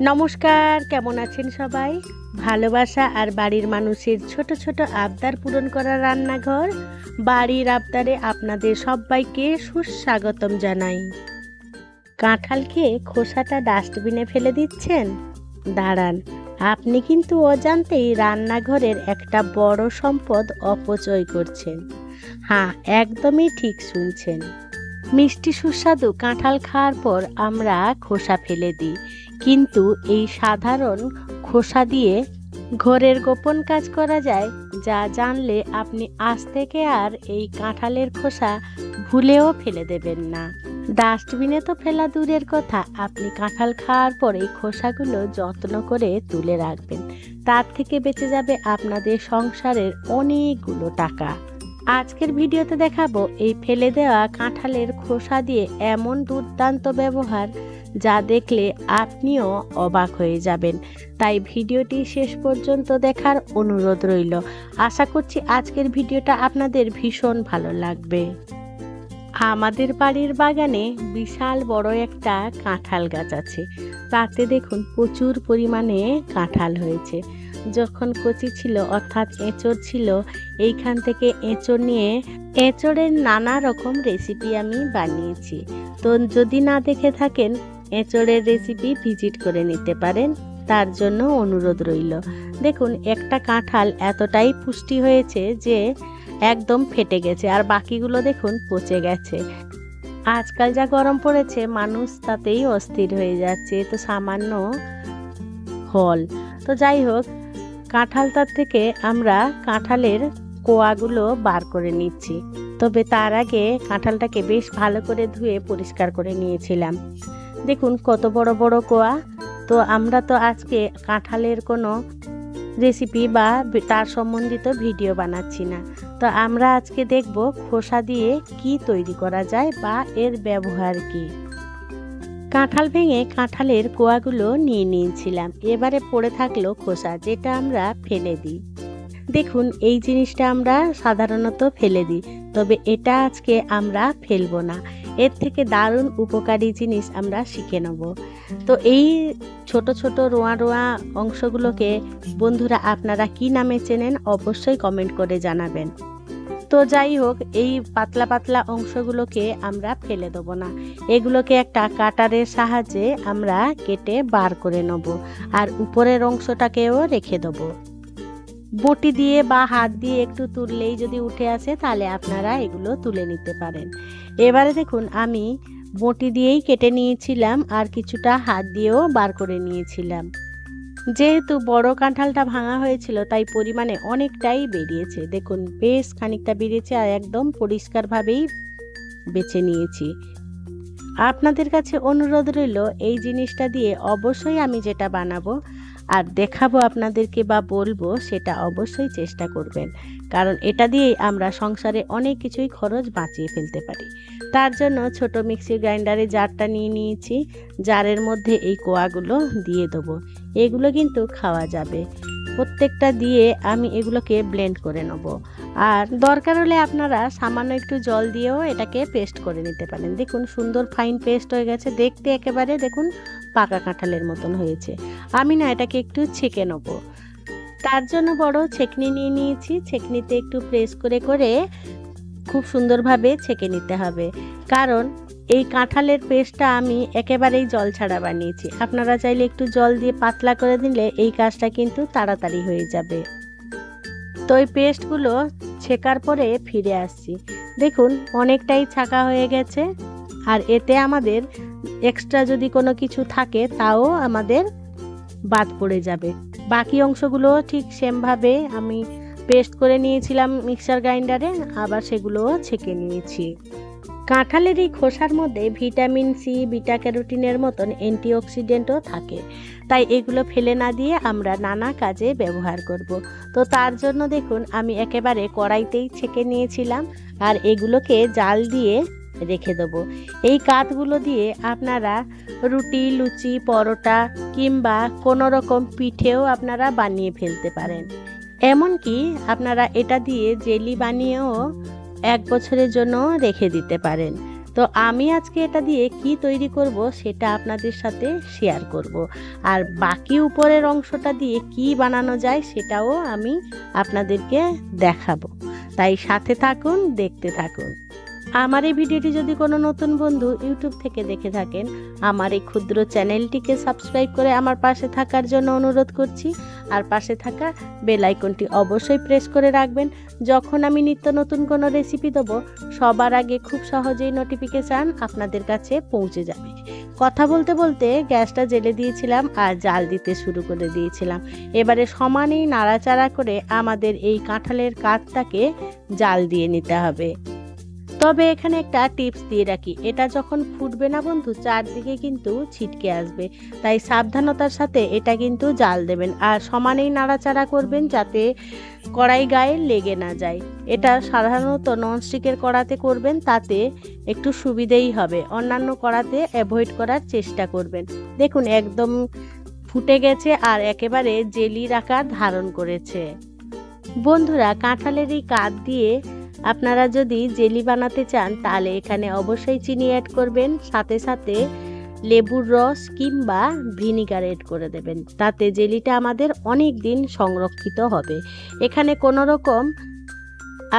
নমস্কার, কেমন আছেন সবাই? ভালোবাসা আর বাড়ির মানুষের ছোট ছোট আবদার পূরণ করা রান্নাঘর বাড়ির আবদারে আপনাদের সবাইকে সুস্বাগতম জানাই। কাঁঠাল খেয়ে খোসাটা ডাস্টবিনে ফেলে দিচ্ছেন? দাঁড়ান, আপনি কিন্তু অজান্তেই রান্নাঘরের একটা বড় সম্পদ অপচয় করছেন। হ্যাঁ, একদমই ঠিক শুনছেন। মিষ্টি সুস্বাদু কাঁঠাল খাওয়ার পর আমরা খোসা ফেলে দিই, কিন্তু এই সাধারণ খোসা দিয়ে ঘরের গোপন কাজ করা যায়, যা জানলে আপনি আজ থেকে আর এই কাঁঠালের খোসা ভুলেও ফেলে দেবেন না। ডাস্টবিনে তো ফেলা দূরের কথা, আপনি কাঁঠাল খাওয়ার পর এই খোসাগুলো যত্ন করে তুলে রাখবেন। তার থেকে বেঁচে যাবে আপনাদের সংসারের অনেকগুলো টাকা। আজকের ভিডিওতে দেখাবো এই ফেলে দেওয়া কাঁঠালের খোসা দিয়ে এমন দুর্দান্ত ব্যবহার, যা দেখলে আপনিও অবাক হয়ে যাবেন। তাই ভিডিওটি শেষ পর্যন্ত দেখার অনুরোধ রইল। আশা করছি আজকের ভিডিওটা আপনাদের ভীষণ ভালো লাগবে। আমাদের বাড়ির বাগানে বিশাল বড় একটা কাঁঠাল গাছ আছে। তাতে দেখুন প্রচুর পরিমাণে কাঁঠাল হয়েছে। যখন কচি ছিল, অর্থাৎ এঁচড় ছিল, এইখান থেকে এঁচড় নিয়ে এঁচড়ের নানা রকম রেসিপি আমি বানিয়েছি। তো যদি না দেখে থাকেন, এঁচড়ের রেসিপি ভিজিট করে নিতে পারেন, তার জন্য অনুরোধ রইল। দেখুন, একটা কাঁঠাল এতটাই পুষ্টি হয়েছে যে একদম ফেটে গেছে, আর বাকিগুলো দেখুন পচে গেছে। আজকাল যা গরম পড়েছে, মানুষ তাতেই অস্থির হয়ে যাচ্ছে। তো সামান্য ফল, তো যাই হোক, কাঁঠালটার থেকে আমরা কাঁঠালের কোয়াগুলো বার করে নিচ্ছি। তবে তার আগে কাঁঠালটাকে বেশ ভালো করে ধুয়ে পরিষ্কার করে নিয়েছিলাম। দেখুন কত বড় বড় কোয়া। তো আমরা তো আজকে কাঁঠালের কোনো রেসিপি বা তার সম্বন্ধিত ভিডিও বানাচ্ছি না। তো আমরা আজকে দেখব খোসা দিয়ে কি তৈরি করা যায় বা এর ব্যবহার কি। কাঁঠাল ভেঙে কাঁঠালের কোয়াগুলো নিয়ে নিয়েছিলাম। এবারে পড়ে থাকলো খোসা, যেটা আমরা ফেলে দিই। দেখুন, এই জিনিসটা আমরা সাধারণত ফেলে দিই, তবে এটা আজকে আমরা ফেলবো না। এর থেকে দারুণ উপকারী জিনিস আমরা শিখে নেব। তো এই ছোট ছোট রোয়া রোয়া অংশগুলোকে বন্ধুরা আপনারা কি নামে চেনেন অবশ্যই কমেন্ট করে জানাবেন। তো যাই হোক, এই পাতলা পাতলা অংশগুলোকে আমরা ফেলে দেবো না। এগুলোকে একটা কাটারের সাহায্যে আমরা কেটে বার করে নেব, আর উপরের অংশটাকেও রেখে দেবো। বটি দিয়ে বা হাত দিয়ে একটু তুললেই যদি উঠে আসে, তাহলে আপনারা এগুলো তুলে নিতে পারেন। এবারে দেখুন, আমি বটি দিয়েই কেটে নিয়েছিলাম, আর কিছুটা হাত দিয়েও বার করে নিয়েছিলাম। যেহেতু বড় কাঁঠালটা ভাঙা হয়েছিল, তাই পরিমাণে অনেকটাই বেরিয়েছে। দেখুন, বেশ খানিকটা বেরিয়েছে, আর একদম পরিষ্কারভাবেই বেছে নিয়েছি। আপনাদের কাছে অনুরোধ রইল, এই জিনিসটা দিয়ে অবশ্যই আমি যেটা বানাবো আর দেখাবো আপনাদেরকে বা বলবো, সেটা অবশ্যই চেষ্টা করবেন। কারণ এটা দিয়েই আমরা সংসারে অনেক কিছুই খরচ বাঁচিয়ে ফেলতে পারি। তার জন্য ছোট মিক্সি গ্রাইন্ডারে জারটা নিয়ে নিয়েছি। জারের মধ্যে এই কোয়াগুলো দিয়ে দেবো। এগুলো কিন্তু খাওয়া যাবে। প্রত্যেকটা দিয়ে আমি এগুলোকে ব্লেন্ড করে নেব। আর দরকার হলে আপনারা সামান্য একটু জল দিয়েও এটাকে পেস্ট করে নিতে পারেন। দেখুন, সুন্দর ফাইন পেস্ট হয়ে গেছে। দেখতে একেবারে দেখুন পাকা কাঁঠালের মতন হয়েছে। আমি না এটাকে একটু ছেঁকে নেব। তার জন্য বড় ছেঁকনি নিয়ে নিয়েছি। ছেঁকনিতে একটু প্রেস করে করে খুব সুন্দরভাবে ছেঁকে নিতে হবে। কারণ এই কাঁঠালের পেস্টটা আমি একেবারেই জল ছাড়া বানিয়েছি। আপনারা চাইলে একটু জল দিয়ে পাতলা করে দিলে এই কাজটা কিন্তু তাড়াতাড়ি হয়ে যাবে। তো এই পেস্টগুলো ছেঁকার পরে ফিরে আসছি। দেখুন, অনেকটাই ছাঁকা হয়ে গেছে, আর এতে আমাদের এক্সট্রা যদি কোনো কিছু থাকে তাও আমাদের বাদ পড়ে যাবে। বাকি অংশগুলো ঠিক সেমভাবে আমি পেস্ট করে নিয়েছিলাম মিক্সার গ্রাইন্ডারে, আবার সেগুলোও ছেঁকে নিয়েছি। কাঁঠালের এই খোসার মধ্যে ভিটামিন সি, বিটা ক্যারোটিনের মতন অ্যান্টিঅক্সিডেন্টও থাকে। তাই এগুলো ফেলে না দিয়ে আমরা নানা কাজে ব্যবহার করব। তো তার জন্য দেখুন, আমি একেবারে কড়াইতেই ছেঁকে নিয়েছিলাম, আর এগুলোকে জাল দিয়ে রেখে দেবো। এই কাঠগুলো দিয়ে আপনারা রুটি, লুচি, পরোটা কিংবা কোনো রকম পিঠেও আপনারা বানিয়ে ফেলতে পারেন। এমনকি আপনারা এটা দিয়ে জেলি বানিয়েও 1 বছরের জন্য রেখে দিতে পারেন। তো তো আমি আজকে এটা দিয়ে কি তৈরি করব সেটা আপনাদের সাথে শেয়ার করব। আর বাকি উপরের অংশটা দিয়ে কি বানানো যায় সেটাও আমি আপনাদেরকে দেখাবো। তাই সাথে থাকুন, দেখতে থাকুন। আমার এই ভিডিওটি যদি কোনো নতুন বন্ধু ইউটিউব থেকে দেখে থাকেন, আমার এই ক্ষুদ্র চ্যানেলটিকে সাবস্ক্রাইব করে আমার পাশে থাকার জন্য অনুরোধ করছি। আর পাশে থাকা বেল আইকনটি অবশ্যই প্রেস করে রাখবেন। যখন আমি নিত্য নতুন কোনো রেসিপি দেবো, সবার আগে খুব সহজেই নোটিফিকেশান আপনাদের কাছে পৌঁছে যাবে। কথা বলতে বলতে গ্যাসটা জ্বেলে দিয়েছিলাম আর জাল দিতে শুরু করে দিয়েছিলাম। এবারে সমানেই নাড়াচাড়া করে আমাদের এই কাঁঠালের কাঠটাকে জাল দিয়ে নিতে হবে। তবে এখানে একটা টিপস দিয়ে রাখি, এটা যখন ফুটবে না বন্ধু, চারদিকে কিন্তু ছিটকে আসবে, তাই সাবধানতার সাথে এটা কিন্তু জাল দেবেন আর সমানেই নাড়াচাড়া করবেন যাতে কড়াই গায়ে লেগে না যায়। এটা সাধারণত ননস্টিকের কড়াতে করবেন, তাতে একটু সুবিধেই হবে। অন্যান্য কড়াতে অ্যাভয়েড করার চেষ্টা করবেন। দেখুন একদম ফুটে গেছে আর একেবারে জেলির আকার ধারণ করেছে। বন্ধুরা, কাঁঠালের এই কাঠ দিয়ে আপনারা যদি জেলি বানাতে চান তাহলে এখানে অবশ্যই চিনি অ্যাড করবেন, সাথে সাথে লেবুর রস কিংবা ভিনিগার অ্যাড করে দেবেন। তাতে জেলিটা আমাদের অনেক দিন সংরক্ষিত হবে। এখানে কোনো রকম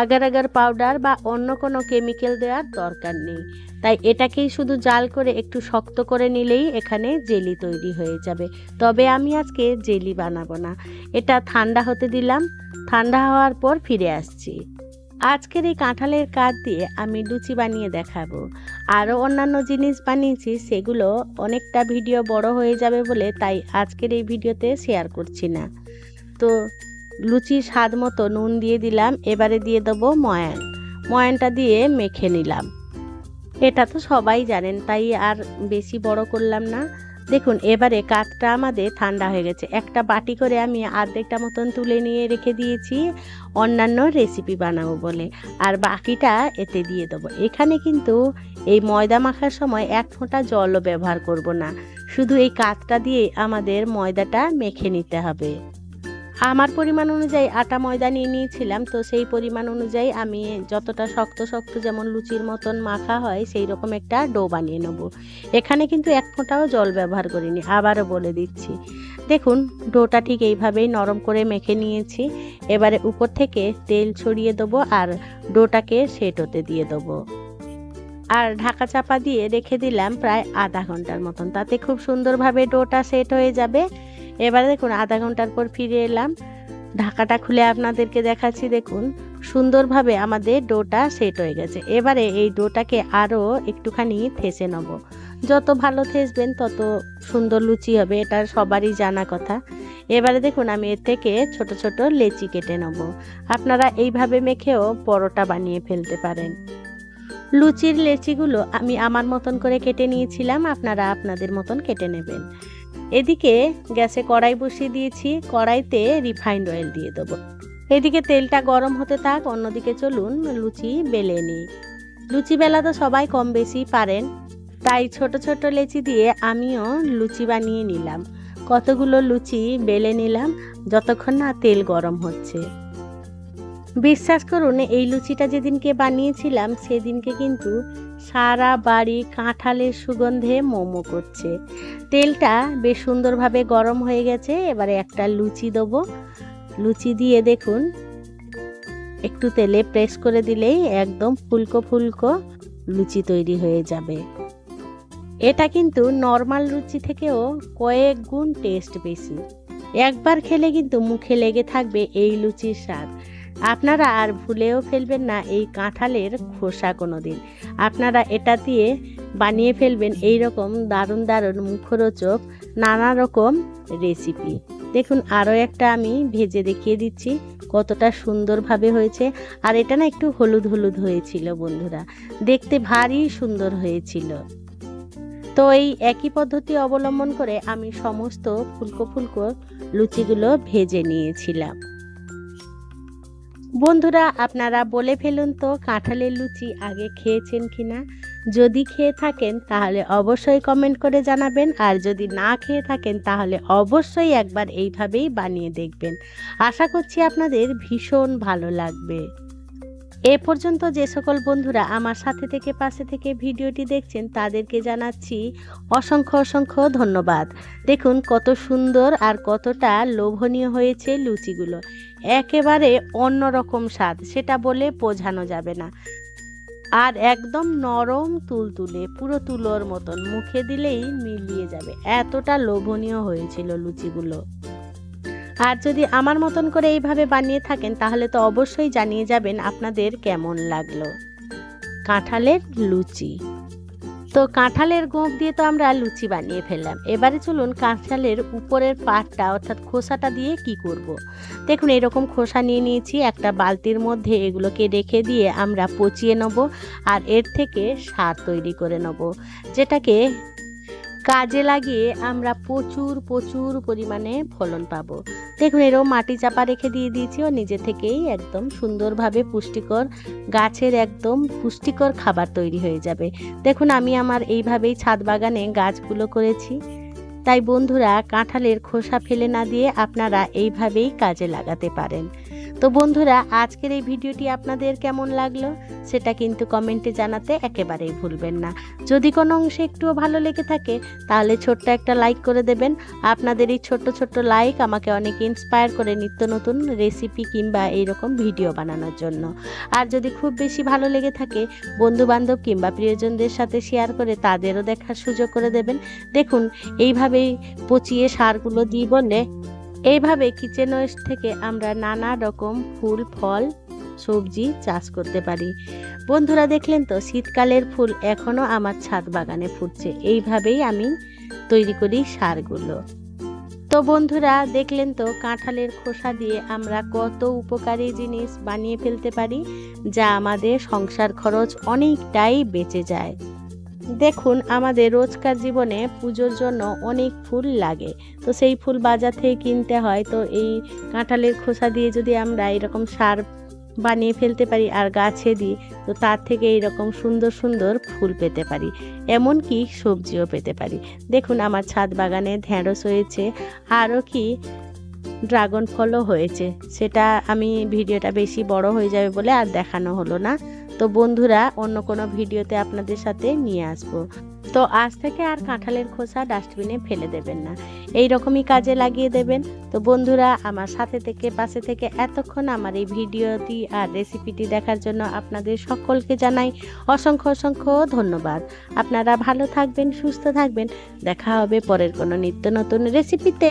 আগার আগার পাউডার বা অন্য কোনো কেমিক্যাল দেওয়ার দরকার নেই। তাই এটাকেই শুধু জাল করে একটু শক্ত করে নিলেই এখানে জেলি তৈরি হয়ে যাবে। তবে আমি আজকে জেলি বানাবো না, এটা ঠান্ডা হতে দিলাম। ঠান্ডা হওয়ার পর ফিরে আসছি। আজকের এই কাঁঠালের কাঠ দিয়ে আমি লুচি বানিয়ে দেখাবো। আরও অন্যান্য জিনিস বানিয়েছি, সেগুলো অনেকটা ভিডিও বড় হয়ে যাবে বলে তাই আজকের এই ভিডিওতে শেয়ার করছি না। তো লুচির স্বাদ মতো নুন দিয়ে দিলাম। এবারে দিয়ে দেবো ময়ান। ময়ানটা দিয়ে মেখে নিলাম। এটা তো সবাই জানেন, তাই আর বেশি বড় করলাম না। দেখুন এবারে কাঠটা আমাদের ঠান্ডা হয়ে গেছে। একটা বাটি করে আমি অর্ধেকটা মতন তুলে নিয়ে রেখে দিয়েছি অন্যান্য রেসিপি বানাবো বলে, আর বাকিটা এতে দিয়ে দেবো। এখানে কিন্তু এই ময়দা মাখার সময় এক ফোঁটা জলও ব্যবহার করব না, শুধু এই কাঠটা দিয়ে আমাদের ময়দাটা মেখে নিতে হবে। আমার পরিমাণ অনুযায়ী আটা ময়দা নিয়ে নিয়েছিলাম, তো সেই পরিমাণ অনুযায়ী আমি যতটা শক্ত শক্ত যেমন লুচির মতন মাখা হয় সেই রকম একটা ডো বানিয়ে নেব। এখানে কিন্তু এক ফোঁটাও জল ব্যবহার করিনি, আবারও বলে দিচ্ছি। দেখুন ডোটা ঠিক এইভাবেই নরম করে মেখে নিয়েছি। এবারে উপর থেকে তেল ছড়িয়ে দেবো আর ডোটাকে সেট হতে দিয়ে দেবো। আর ঢাকা চাপা দিয়ে রেখে দিলাম প্রায় আধা ঘন্টার মতন, তাতে খুব সুন্দরভাবে ডোটা সেট হয়ে যাবে। এবারে দেখুন আধা ঘন্টার পর ফিরে এলাম। ঢাকাটা খুলে আপনাদেরকে দেখাচ্ছি। দেখুন সুন্দরভাবে আমাদের ডোটা সেট হয়ে গেছে। এবারে এই ডোটাকে আরও একটুখানি থেসে নেব। যত ভালো থেসবেন তত সুন্দর লুচি হবে, এটা সবারই জানা কথা। এবারে দেখুন আমি এর থেকে ছোট ছোট লেচি কেটে নেব। আপনারা এইভাবে মেখেও পরোটা বানিয়ে ফেলতে পারেন। লুচির লেচিগুলো আমি আমার মতন করে কেটে নিয়েছিলাম, আপনারা আপনাদের মতন কেটে নেবেন। এদিকে গ্যাসে কড়াই বসিয়ে দিয়েছি, কড়াইতে রিফাইন্ড অয়েল দিয়ে দেবো। এদিকে তেলটা গরম হতে থাক, অন্যদিকে চলুন লুচি বেলে নিই। লুচি বেলা তো সবাই কম বেশি পারেন, তাই ছোট ছোট লেচি দিয়ে আমিও লুচি বানিয়ে নিলাম। কতগুলো লুচি বেলে নিলাম যতক্ষণ না তেল গরম হচ্ছে। বিশ্বাস করুন এই লুচিটা যেদিনকে বানিয়েছিলাম সেদিনকে কিন্তু সারা বাড়ি কাঁঠালের সুগন্ধে মোমো করছে। তেলটা বেশ সুন্দরভাবে গরম হয়ে গেছে। এবারে একটা লুচি দেবো। লুচি দিয়ে দেখুন একটু তেলে প্রেস করে দিলেই একদম ফুলকো ফুলকো লুচি তৈরি হয়ে যাবে। এটা কিন্তু নর্মাল লুচি থেকেও কয়েক গুণ টেস্ট বেশি। একবার খেলে কিন্তু মুখে লেগে থাকবে এই লুচির স্বাদ। আপনারা আর ভুলেও ফেলবেন না এই কাঁঠালের খোসা কোনো দিন। আপনারা এটা দিয়ে বানিয়ে ফেলবেন এই রকম দারুণ দারুণ মুখরোচক নানা রকম রেসিপি। দেখুন আরও একটা আমি ভেজে দেখিয়ে দিচ্ছি কতটা সুন্দরভাবে হয়েছে। আর এটা না একটু হলুদ হলুদ হয়েছিল বন্ধুরা, দেখতে ভারী সুন্দর হয়েছিল। তো এই একই পদ্ধতি অবলম্বন করে আমি সমস্ত ফুলকো ফুলকো লুচিগুলো ভেজে নিয়েছিলাম। বন্ধুরা আপনারা বলে ফেলুন তো কাঁঠালের লুচি আগে খেয়েছেন কিনা। যদি খেয়ে থাকেন তাহলে অবশ্যই কমেন্ট করে জানাবেন, আর যদি না খেয়ে থাকেন তাহলে অবশ্যই একবার এইভাবেই বানিয়ে দেখবেন। আশা করছি আপনাদের ভীষণ ভালো লাগবে। এ পর্যন্ত যে সকল বন্ধুরা আমার সাথে থেকে পাশে থেকে ভিডিওটি দেখছেন তাদেরকে জানাচ্ছি অসংখ্য অসংখ্য ধন্যবাদ। দেখুন কত সুন্দর আর কতটা লোভনীয় হয়েছে লুচিগুলো, একেবারে অন্যরকম স্বাদ, সেটা বলে বোঝানো যাবে না। আর একদম নরম তুলতুলে, পুরো তুলোর মতন, মুখে দিলেই মিলিয়ে যাবে, এতটা লোভনীয় হয়েছিল লুচিগুলো। আর যদি আমার মতন করে এইভাবে বানিয়ে থাকেন তাহলে তো অবশ্যই জানিয়ে যাবেন আপনাদের কেমন লাগলো। কাঁঠালের লুচি, তো কাঁঠালের গোঁফ দিয়ে তো আমরা লুচি বানিয়ে ফেললাম। এবারে চলুন কাঁঠালের উপরের পাটটা অর্থাৎ খোসাটা দিয়ে কি করব। দেখুন এরকম খোসা নিয়ে নিয়েছি, একটা বালতির মধ্যে এগুলোকে রেখে দিয়ে আমরা পচিয়ে নেব আর এর থেকে সার তৈরি করে নেব, যেটাকে কাজে লাগিয়ে আমরা প্রচুর প্রচুর পরিমাণে ফলন পাবো। দেখুন এরকম মাটি চাপা রেখে দিয়ে দিয়েছি ও নিজে থেকেই একদম সুন্দরভাবে পুষ্টিকর গাছের একদম পুষ্টিকর খাবার তৈরি হয়ে যাবে। দেখুন আমি আমার এইভাবেই ছাদ বাগানে গাছগুলো করেছি। তাই বন্ধুরা কাঁঠালের খোসা ফেলে না দিয়ে আপনারা এইভাবেই কাজে লাগাতে পারেন। তো বন্ধুরা আজকের এই ভিডিওটি আপনাদের কেমন লাগলো সেটা কিন্তু কমেন্টে জানাতে একেবারেই ভুলবেন না। যদি কোনো অংশে একটুও ভালো লেগে থাকে তাহলে ছোট্ট একটা লাইক করে দেবেন। আপনাদের এই ছোট্ট ছোট্ট লাইক আমাকে অনেক ইন্সপায়ার করে নিত্য নতুন রেসিপি কিংবা এইরকম ভিডিও বানানোর জন্য। আর যদি খুব বেশি ভালো লেগে থাকে বন্ধুবান্ধব কিংবা প্রিয়জনদের সাথে শেয়ার করে তাদেরও দেখার সুযোগ করে দেবেন। দেখুন এইভাবেই পচিয়ে সারগুলো দিই বলে এইভাবে কিচেন ওয়েস্ট থেকে আমরা নানা রকম ফুল ফল সবজি চাষ করতে পারি। বন্ধুরা দেখলেন তো শীতকালের ফুল এখনো আমার ছাদ বাগানে ফুটছে, এইভাবেই আমি তৈরি করি সারগুলো। তো বন্ধুরা দেখলেন তো কাঁঠালের খোসা দিয়ে আমরা কত উপকারী জিনিস বানিয়ে ফেলতে পারি, যা আমাদের সংসার খরচ অনেকটাই বেঁচে যায়। দেখুন আমাদের রোজকার জীবনে পুজোর জন্য অনেক ফুল লাগে, তো সেই ফুল বাজার থেকে কিনতে হয়। তো এই কাঁঠালের খোসা দিয়ে যদি আমরা এরকম সার বানিয়ে ফেলতে পারি আর গাছে দিই, তো তার থেকে এইরকম সুন্দর সুন্দর ফুল পেতে পারি, এমনকি সবজিও পেতে পারি। দেখুন আমার ছাদ বাগানে ঢেঁড়স হয়েছে, আরও কি ড্রাগন ফলও হয়েছে, সেটা আমি ভিডিওটা বেশি বড় হয়ে যাবে বলে আর দেখানো হলো না। তো বন্ধুরা অন্য কোনো ভিডিওতে আপনাদের সাথে নিয়ে আসবো। তো আজ থেকে আর কাঁঠালের খোসা ডাস্টবিনে ফেলে দেবেন না, এই রকমই কাজে লাগিয়ে দেবেন। তো বন্ধুরা আমার সাথে থেকে পাশে থেকে এতক্ষণ আমার এই ভিডিওটি আর রেসিপিটি দেখার জন্য আপনাদের সকলকে জানাই অসংখ্য অসংখ্য ধন্যবাদ। আপনারা ভালো থাকবেন, সুস্থ থাকবেন, দেখা হবে পরের কোনো নিত্য নতুন রেসিপিতে।